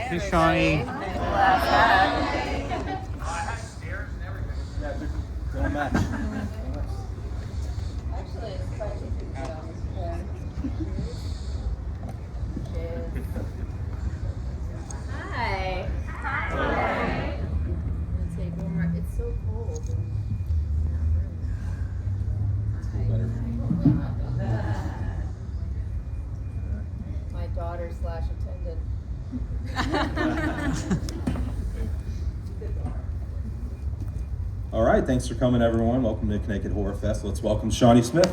Hey, Shawnee. Don't match. Hi. Hi. I'm gonna take one more. It's so cold. My daughter / attendant. All right, thanks for coming, everyone. Welcome to Connecticut HorrorFest. Let's welcome Shawnee Smith.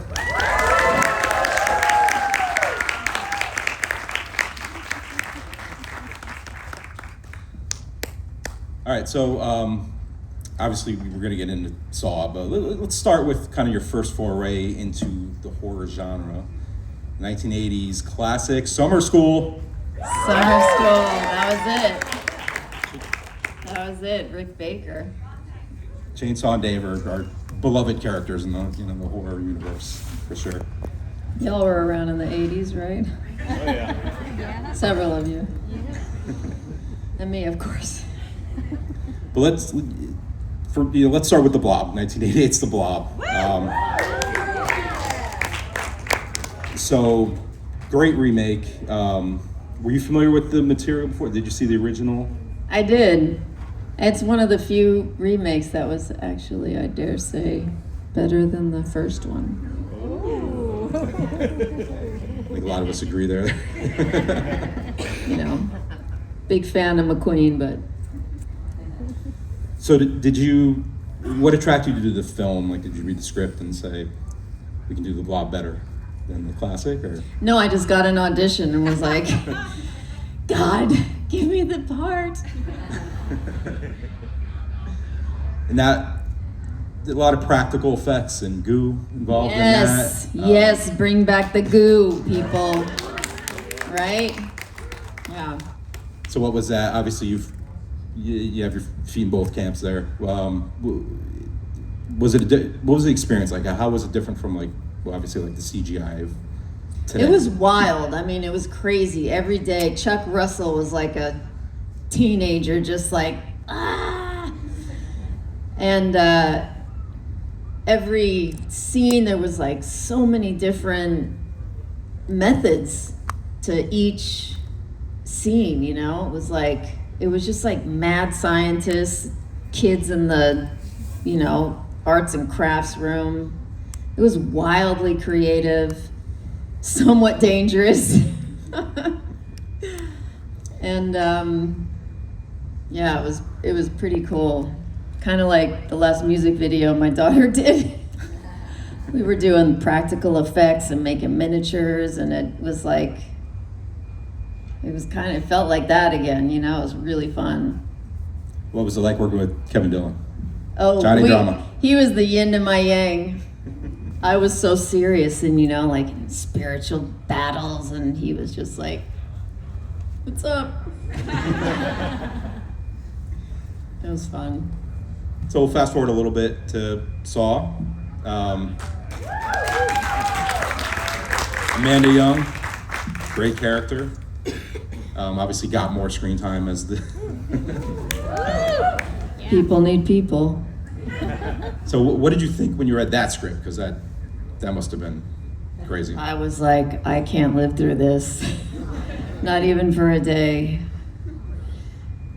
All right, so obviously we're going to get into Saw, but let's start with kind of your first foray into the horror genre. 1980s classic, Summer School. Summer School. That was it. Rick Baker. Chainsaw and Dave are beloved characters in the horror universe, for sure. Y'all were around in the 80s, right? Oh, yeah. Several of you. And me, of course. But let's start with the Blob. 1988's the Blob. So great remake. Were you familiar with the material before? Did you see the original? I did. It's one of the few remakes that was actually, I dare say, better than the first one. I think a lot of us agree there. Big fan of McQueen, but. So what attracted you to the film? Like, did you read the script and say, we can do the Blob better than the classic, or? No, I just got an audition and was like, God, give me the part. And that, a lot of practical effects and goo involved in that. Yes, bring back the goo, people. Right? Yeah. So what was that? Obviously, you have your feet in both camps there. What was the experience like? How was it different from obviously the CGI of today? It was wild. I mean, it was crazy. Every day, Chuck Russell was like a teenager, just like, ah! And every scene, there was so many different methods to each scene, it was just mad scientists, kids in the, arts and crafts room. It was wildly creative, somewhat dangerous. And it was pretty cool. Kind of like the last music video my daughter did. We were doing practical effects and making miniatures, and it felt like that again, it was really fun. What was it like working with Kevin Dillon? Oh, Johnny Drama. He was the yin to my yang. I was so serious and, in spiritual battles, and he was just like, what's up? It was fun. So we'll fast forward a little bit to Saw. Amanda Young, great character. Obviously got more screen time as the... People need people. So what did you think when you read that script? Because that must have been crazy. I was like, I can't live through this. Not even for a day.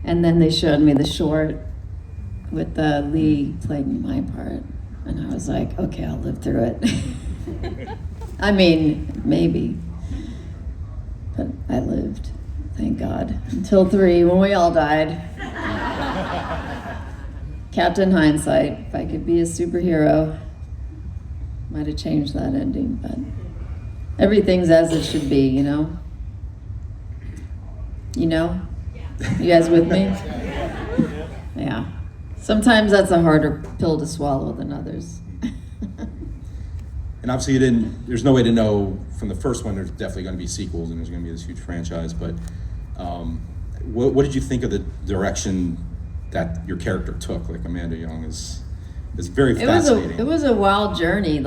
And then they showed me the short with Lee playing my part. And I was like, okay, I'll live through it. I mean, maybe. But I lived, thank God. Until 3, when we all died. Captain Hindsight, if I could be a superhero, might have changed that ending, but everything's as it should be, You guys with me? Yeah. Sometimes that's a harder pill to swallow than others. And obviously there's no way to know from the first one, there's definitely going to be sequels and there's going to be this huge franchise, but what did you think of the direction that your character took? Amanda Young is very fascinating. It was a wild journey.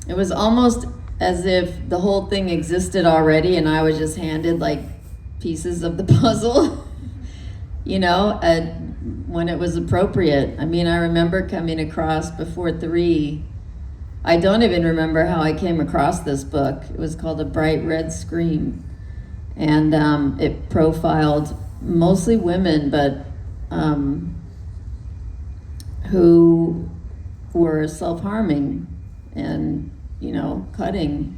It was almost as if the whole thing existed already and I was just handed pieces of the puzzle, you know, when it was appropriate. I mean, I remember coming across before 3. I don't even remember how I came across this book. It was called A Bright Red Scream. And it profiled mostly women, but who were self-harming and, you know, cutting.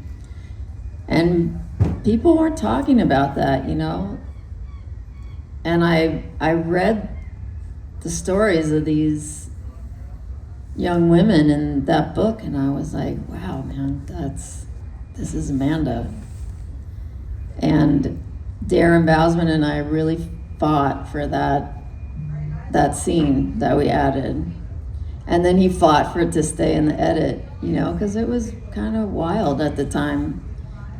And people weren't talking about that, you know. And I read the stories of these young women in that book, and I was like, wow, man, this is Amanda. And Darren Bousman and I really fought for that scene that we added. And then he fought for it to stay in the edit, you know, because it was kind of wild at the time.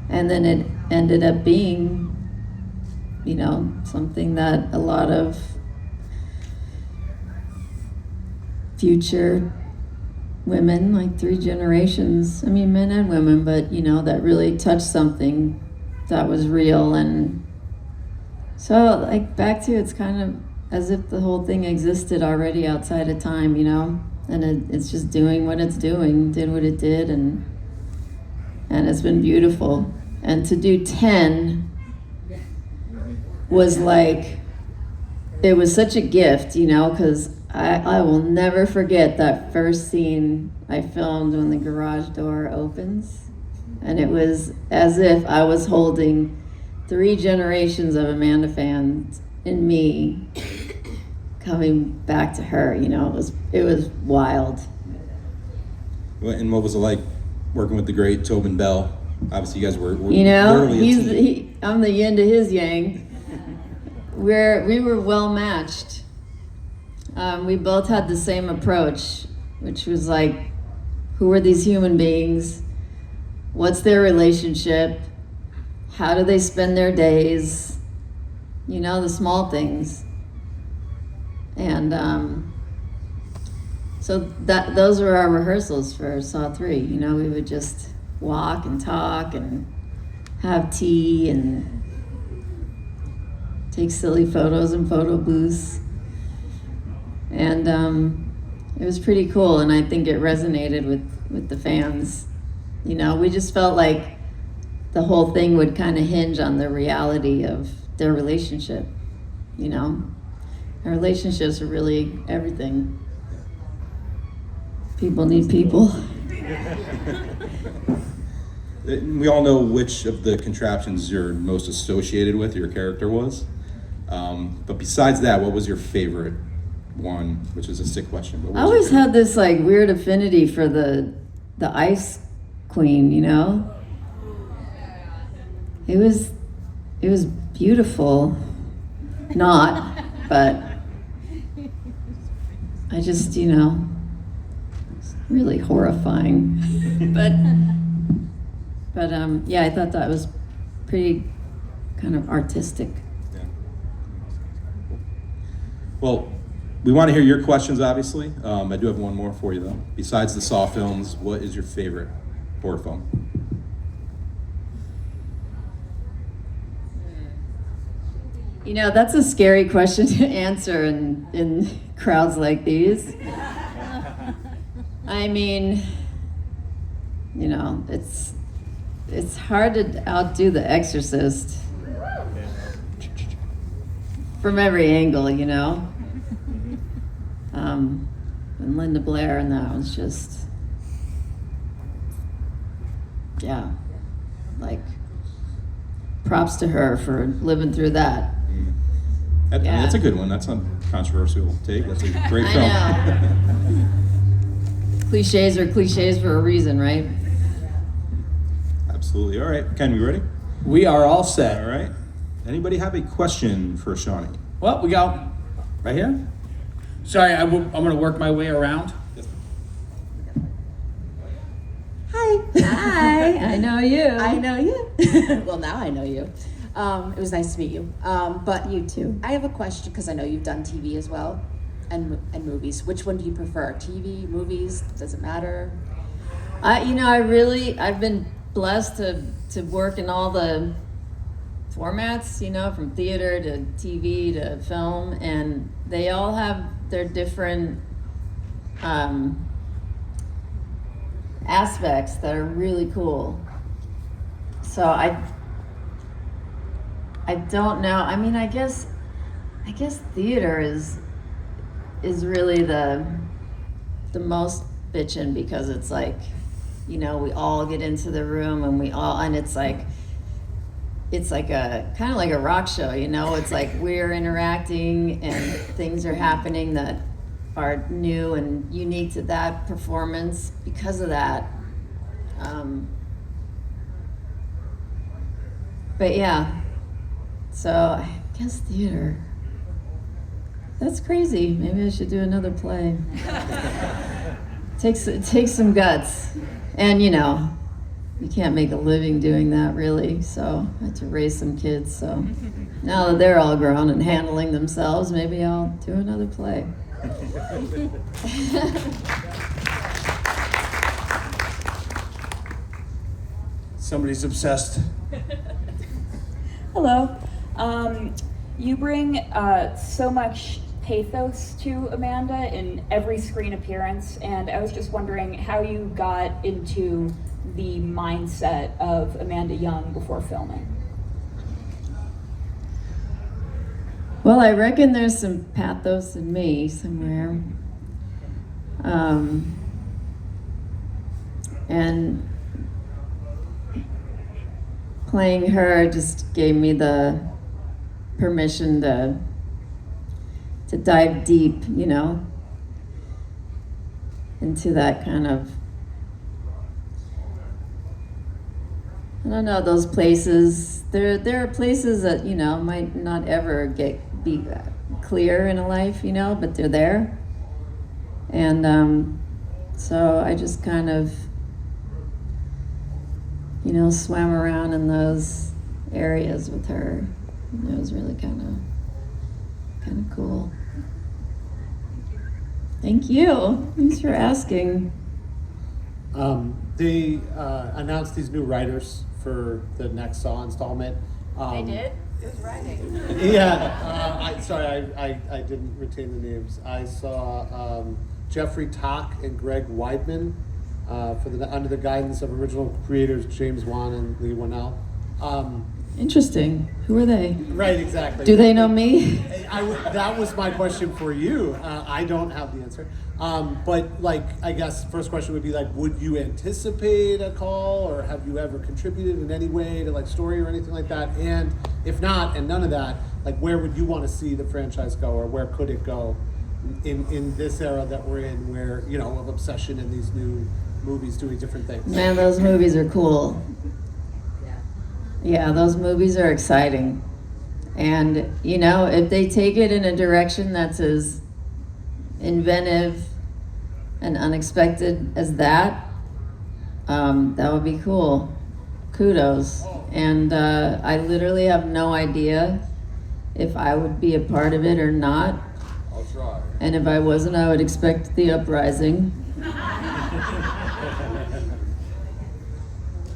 And then it ended up being, you know, something that a lot of future women, like 3 generations, I mean, men and women, but, you know, that really touched something that was real. And so, like, back to it's kind of as if the whole thing existed already outside of time, you know, and it's just doing what it's doing, did what it did, and it's been beautiful. And to do 10 was like, it was such a gift, you know, because I will never forget that first scene I filmed when the garage door opens. And it was as if I was holding 3 generations of Amanda fans in me coming back to her, you know. It was wild. And what was it like working with the great Tobin Bell? Obviously, you guys were you know, literally a team. I'm the yin to his yang. We were well matched. We both had the same approach, which was like, who are these human beings? What's their relationship? How do they spend their days? You know, the small things. And so those were our rehearsals for Saw 3. You know, we would just walk and talk and have tea and take silly photos in photo booths. And it was pretty cool, and I think it resonated with the fans. You know, we just felt like the whole thing would kind of hinge on the reality of their relationship, you know? Our relationships are really everything. People need people. We all know which of the contraptions you're most associated with, your character was. But besides that, what was your favorite one? Which is a sick question. But I always had this like weird affinity for the Ice Queen, you know? It was beautiful. Not, but I just, you know, it's really horrifying. but yeah, I thought that was pretty kind of artistic. Yeah. Well, we want to hear your questions, obviously. I do have one more for you, though. Besides the Saw films, what is your favorite horror film? You know, that's a scary question to answer in crowds like these. I mean, you know, it's hard to outdo The Exorcist from every angle, you know. And Linda Blair, and that was just, yeah, like, props to her for living through that. I mean, that's a good one. That's a controversial take. That's a great film. I know. Cliches are cliches for a reason, right? Absolutely. All right, Ken, we ready? We are all set. All right. Anybody have a question for Shawnee? Well, we got right here. Sorry, I'm going to work my way around. Hi. Hi, I know you. I know you. Well, now I know you. It was nice to meet you. But You too. I have a question because I know you've done TV as well and movies. Which one do you prefer? TV, movies? Does it matter? I've been blessed to work in all the formats, you know, from theater to TV to film, and they all have their different aspects that are really cool. So I don't know. I mean, I guess theater is really the most bitchin', because it's like, you know, we all get into the room and it's like a kind of like a rock show, you know. It's like we're interacting and things are happening that are new and unique to that performance because of that. But yeah, so I guess theater. That's crazy. Maybe I should do another play. It takes some guts, and you know, you can't make a living doing that really. So I had to raise some kids. So now that they're all grown and handling themselves, maybe I'll do another play. Somebody's obsessed. Hello. You bring so much pathos to Amanda in every screen appearance, and I was just wondering how you got into the mindset of Amanda Young before filming. Well, I reckon there's some pathos in me somewhere. And playing her just gave me the permission to dive deep, you know, into that kind of, I don't know, those places. There are places that, you know, might not ever be clear in a life, you know, but they're there. And so I just kind of, you know, swam around in those areas with her. It was really kind of cool. Thank you. Thanks for asking. They announced these new writers for the next Saw installment. They did? Who's writing? Yeah, I didn't retain the names. I saw Jeffrey Tock and Greg Weidman under the guidance of original creators James Wan and Lee Winnell. Interesting. Who are they? Right, exactly. Do they know me? That was my question for you. I don't have the answer. But like, I guess first question would be like, would you anticipate a call, or have you ever contributed in any way to like story or anything like that? And if not, and none of that, like where would you want to see the franchise go, or where could it go in this era that we're in, where, you know, of obsession and these new movies doing different things? Man, those movies are cool. Yeah, those movies are exciting. And, you know, if they take it in a direction that's as inventive and unexpected as that would be cool. Kudos. And I literally have no idea if I would be a part of it or not. I'll try. And if I wasn't, I would expect the uprising.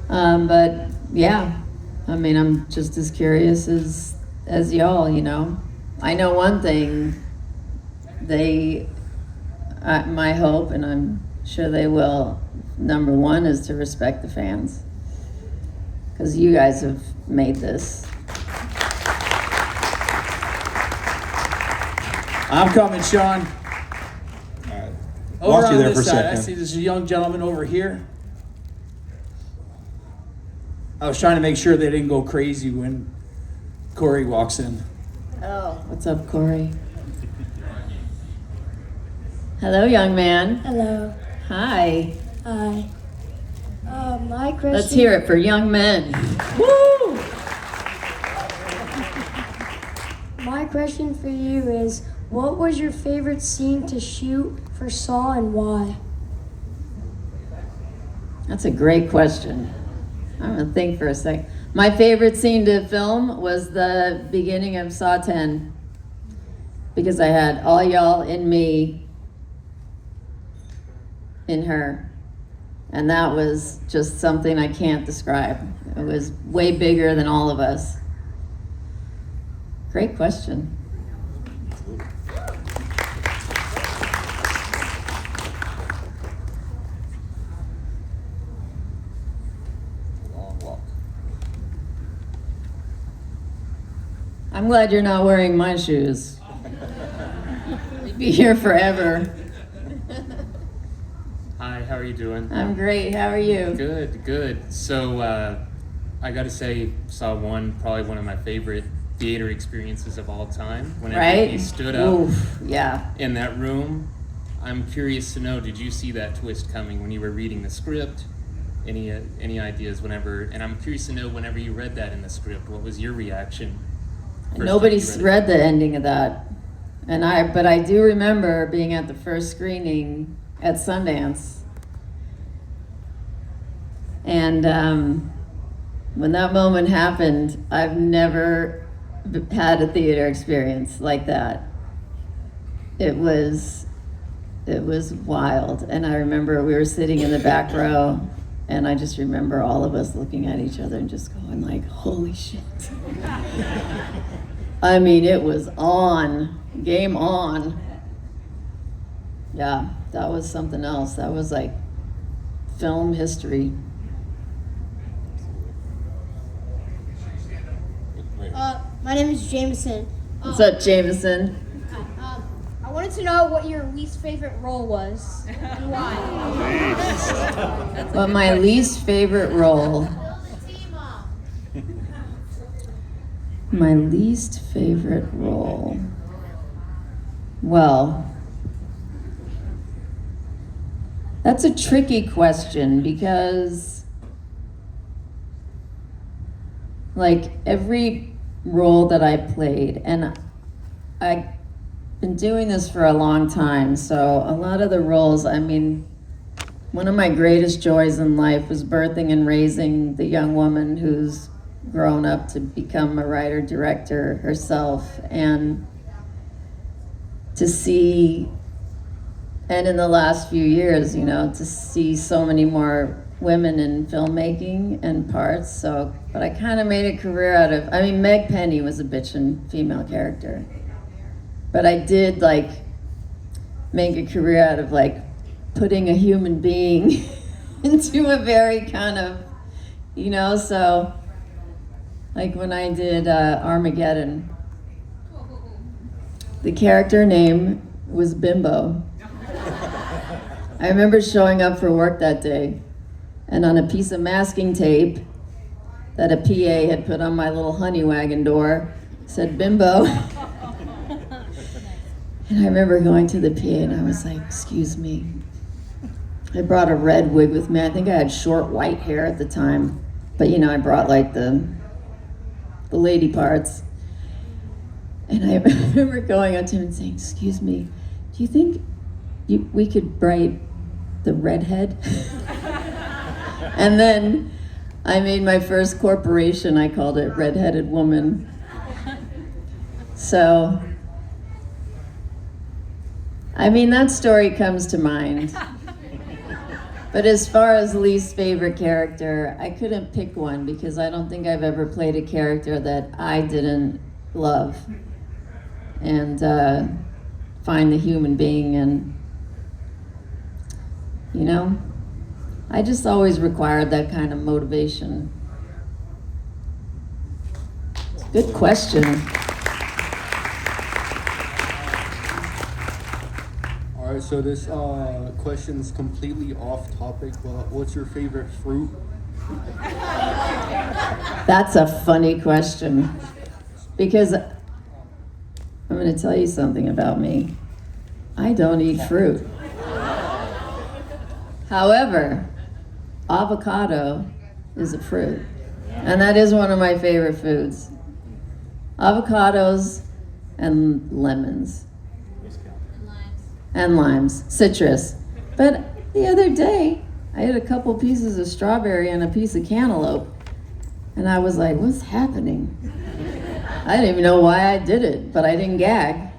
But yeah, I mean, I'm just as curious as y'all, you know. I know one thing, my hope, and I'm sure they will, number one is to respect the fans. Because you guys have made this. I'm coming, Sean. Over Lost on you there this for a side, I second. see there's a young gentleman over here. I was trying to make sure they didn't go crazy when Corey walks in. Oh. What's up, Corey? Hello, young man. Hello. Hi. Hi. My question. Let's hear it for young men. Woo! My question for you is, what was your favorite scene to shoot for Saw and why? That's a great question. I'm gonna think for a sec. My favorite scene to film was the beginning of Saw 10, because I had all y'all in me, in her. And that was just something I can't describe. It was way bigger than all of us. Great question. Long walk. I'm glad you're not wearing my shoes. You'd be here forever. Hi, how are you doing? I'm great. How are you? Good, good. So, I gotta say, saw probably one of my favorite theater experiences of all time. Whenever Right? he stood up Oof, yeah. in that room. I'm curious to know, did you see that twist coming when you were reading the script? Any ideas whenever, and I'm curious to know whenever you read that in the script, what was your reaction? first time Nobody's you read the ending of that. But I do remember being at the first screening at Sundance. And when that moment happened, I've never had a theater experience like that. It was wild. And I remember we were sitting in the back row, and I just remember all of us looking at each other and just going like, holy shit. I mean, it was on, game on. Yeah, that was something else. That was like film history. My name is Jameson. What's up, Jameson? I wanted to know what your least favorite role was and why. But my least favorite role. My least favorite role. Well, that's a tricky question because, like, every role that I played, and I've been doing this for a long time, so a lot of the roles, I mean, one of my greatest joys in life was birthing and raising the young woman who's grown up to become a writer-director herself, and to see, and in the last few years, you know, to see so many more women in filmmaking and parts. So, but I kind of made a career out of, I mean, Meg Penny was a bitchin' female character, but I did like make a career out of like putting a human being into a very kind of, you know, so like when I did Armageddon, the character name was Bimbo. I remember showing up for work that day, and on a piece of masking tape that a PA had put on my little honey wagon door said Bimbo. And I remember going to the PA and I was like, excuse me. I brought a red wig with me. I think I had short white hair at the time, but you know, I brought like the lady parts. And I remember going up to him and saying, excuse me, do you think we could write the redhead? And then I made my first corporation. I called it Redheaded Woman. So, I mean, that story comes to mind. But as far as least favorite character, I couldn't pick one because I don't think I've ever played a character that I didn't love and find the human being in. You know? I just always required that kind of motivation. Good question. All right, so this question's completely off topic, but what's your favorite fruit? That's a funny question. Because I'm going to tell you something about me. I don't eat fruit. However, avocado is a fruit, and that is one of my favorite foods. Avocados and lemons. And limes, citrus. But the other day, I had a couple pieces of strawberry and a piece of cantaloupe, and I was like, what's happening? I didn't even know why I did it, but I didn't gag.